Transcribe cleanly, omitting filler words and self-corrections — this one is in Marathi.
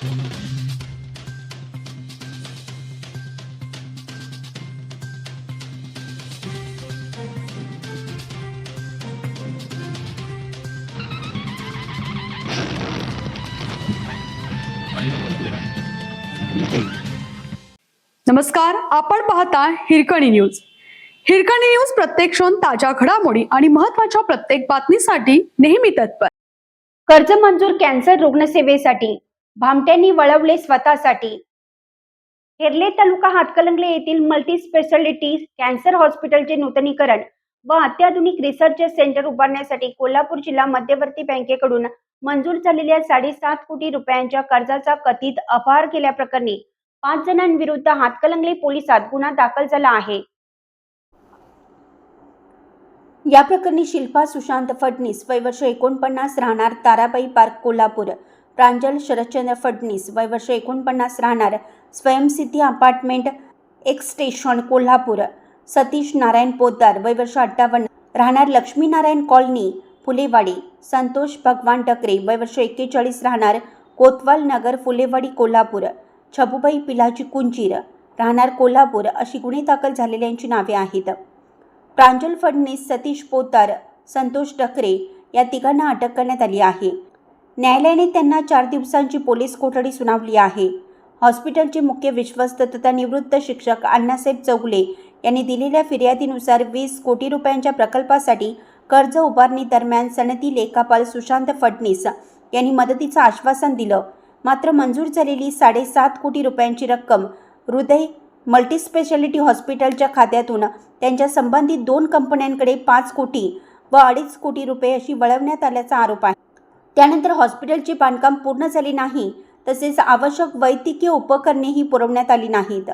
नमस्कार, आपण पाहता हिरकणी न्यूज. हिरकणी न्यूज प्रत्येक क्षण ताज्या घडामोडी आणि महत्त्वाच्या प्रत्येक बातमीसाठी नेहमी तत्पर. कर्ज मंजूर कॅन्सर रुग्णसेवेसाठी भामट्यांनी वळवले स्वतःसाठी. हेरले तालुका हातकणंगले येथील मल्टी स्पेशालिटी कॅन्सर हॉस्पिटलचे नूतनीकरण व अत्याधुनिक रिसर्च सेंटर उभारण्यासाठी कोल्हापूर जिल्हा मध्यवर्ती बँकेकडून मंजूर झालेल्या 7.5 कोटी रुपयांच्या कर्जाचा कथित अपहार केल्याप्रकरणी 5 जणांविरुद्ध हातकणंगले पोलिसात गुन्हा दाखल झाला आहे. या प्रकरणी शिल्पा सुशांत फडणीस वय वर्ष 49 राहणार ताराबाई पार्क कोल्हापूर, प्रांजल शरदचंद्र फडणीस वय वर्ष 49 राहणार स्वयंसिद्धी अपार्टमेंट एक्सटेशन कोल्हापूर, सतीश नारायण पोद्दार वय वर्ष 58 राहणार लक्ष्मीनारायण कॉलनी फुलेवाडी, संतोष भगवान टकरे वय वर्ष 41 राहणार कोतवाल नगर फुलेवाडी कोल्हापूर, छबुबाई पिलाजी कुंजीर राहणार कोल्हापूर अशी गुन्हे दाखल झालेल्यांची नावे आहेत. प्रांजल फडणीस, सतीश पोद्दार, संतोष टकरे या तिघांना अटक करण्यात आली आहे. न्यायालयाने त्यांना 4 दिवसांची पोलीस कोठडी सुनावली आहे. हॉस्पिटलचे मुख्य विश्वस्त तथा निवृत्त शिक्षक अण्णासाहेब चौगुले यांनी दिलेल्या फिर्यादीनुसार 20 कोटी रुपयांच्या प्रकल्पासाठी कर्ज उभारणी दरम्यान सनदी लेखापाल सुशांत फडणीस यांनी मदतीचं आश्वासन दिलं. मात्र मंजूर झालेली 7.5 कोटी रुपयांची रक्कम हृदय मल्टीस्पेशालिटी हॉस्पिटलच्या खात्यातून त्यांच्या संबंधित 2 कंपन्यांकडे 5 कोटी व 2.5 कोटी रुपये अशी वळवण्यात आल्याचा आरोप आहे. त्यानंतर हॉस्पिटलचे बांधकाम पूर्ण झाले नाही, तसेच आवश्यक वैद्यकीय उपकरणेही पुरवण्यात आली नाहीत.